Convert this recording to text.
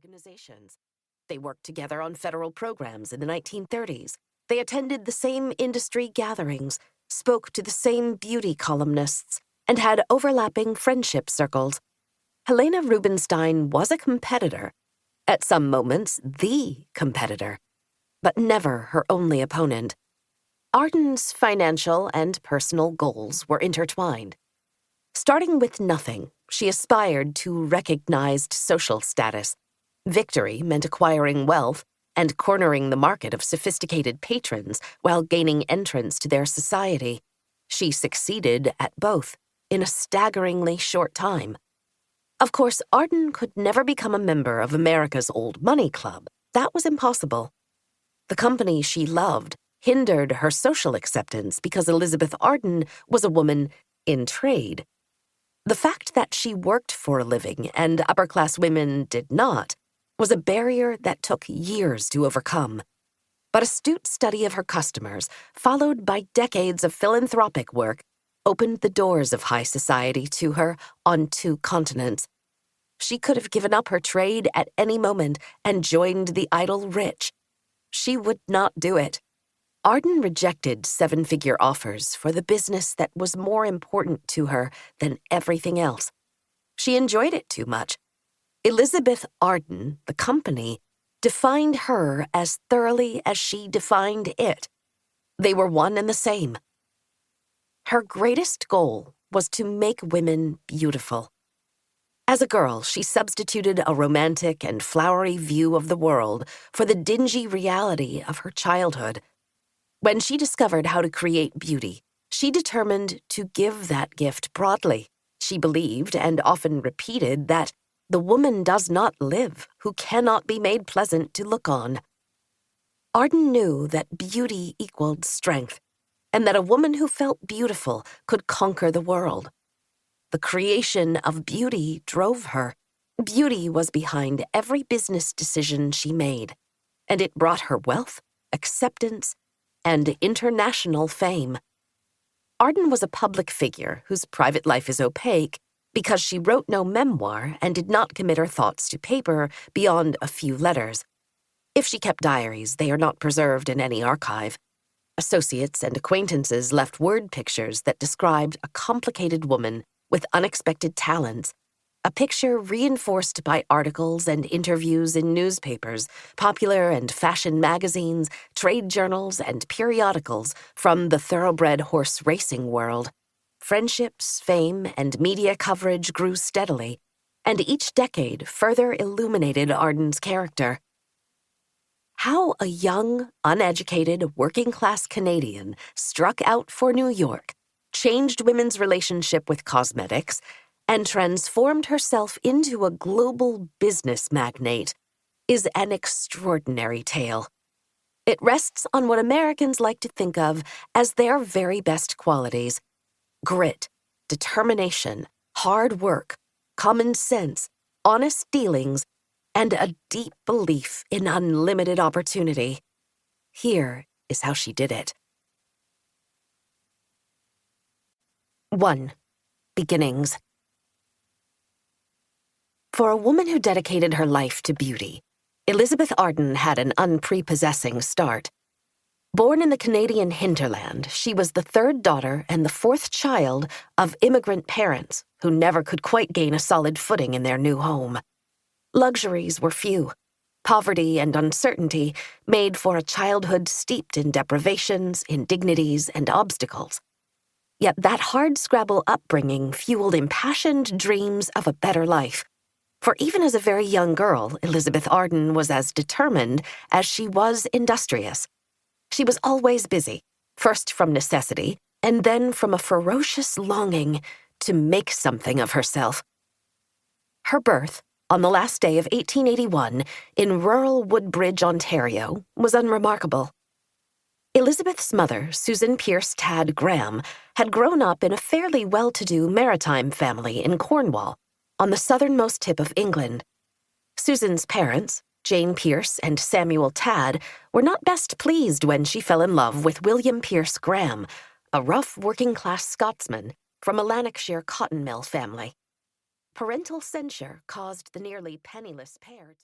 organizations. They worked together on federal programs in the 1930s. They attended the same industry gatherings, spoke to the same beauty columnists, and had overlapping friendship circles. Helena Rubinstein was a competitor, at some moments the competitor, but never her only opponent. Arden's financial and personal goals were intertwined. Starting with nothing, she aspired to recognized social status. Victory meant acquiring wealth and cornering the market of sophisticated patrons while gaining entrance to their society. She succeeded at both in a staggeringly short time. Of course, Arden could never become a member of America's Old Money Club. That was impossible. The company she loved hindered her social acceptance because Elizabeth Arden was a woman in trade. The fact that she worked for a living and upper-class women did not was a barrier that took years to overcome. But astute study of her customers, followed by decades of philanthropic work, opened the doors of high society to her on 2 continents. She could have given up her trade at any moment and joined the idle rich. She would not do it. Arden rejected 7-figure offers for the business that was more important to her than everything else. She enjoyed it too much. Elizabeth Arden, the company, defined her as thoroughly as she defined it. They were one and the same. Her greatest goal was to make women beautiful. As a girl, she substituted a romantic and flowery view of the world for the dingy reality of her childhood. When she discovered how to create beauty, she determined to give that gift broadly. She believed, and often repeated, that the woman does not live who cannot be made pleasant to look on. Arden knew that beauty equaled strength, and that a woman who felt beautiful could conquer the world. The creation of beauty drove her. Beauty was behind every business decision she made, and it brought her wealth, acceptance, and international fame. Arden was a public figure whose private life is opaque because she wrote no memoir and did not commit her thoughts to paper beyond a few letters. If she kept diaries, they are not preserved in any archive. Associates and acquaintances left word pictures that described a complicated woman with unexpected talents, a picture reinforced by articles and interviews in newspapers, popular and fashion magazines, trade journals, and periodicals from the thoroughbred horse racing world. Friendships, fame, and media coverage grew steadily, and each decade further illuminated Arden's character. How a young, uneducated, working-class Canadian struck out for New York, changed women's relationship with cosmetics, and transformed herself into a global business magnate is an extraordinary tale. It rests on what Americans like to think of as their very best qualities: grit, determination, hard work, common sense, honest dealings, and a deep belief in unlimited opportunity. Here is how she did it. 1. Beginnings. For a woman who dedicated her life to beauty, Elizabeth Arden had an unprepossessing start. Born in the Canadian hinterland, she was the 3rd daughter and the 4th child of immigrant parents who never could quite gain a solid footing in their new home. Luxuries were few. Poverty and uncertainty made for a childhood steeped in deprivations, indignities, and obstacles. Yet that hardscrabble upbringing fueled impassioned dreams of a better life. For even as a very young girl, Elizabeth Arden was as determined as she was industrious. She was always busy, first from necessity, and then from a ferocious longing to make something of herself. Her birth, on the last day of 1881, in rural Woodbridge, Ontario, was unremarkable. Elizabeth's mother, Susan Pierce Tad Graham, had grown up in a fairly well-to-do maritime family in Cornwall, on the southernmost tip of England. Susan's parents, Jane Pierce and Samuel Tad, were not best pleased when she fell in love with William Pierce Graham, a rough working-class Scotsman from a Lanarkshire cotton mill family. Parental censure caused the nearly penniless pair to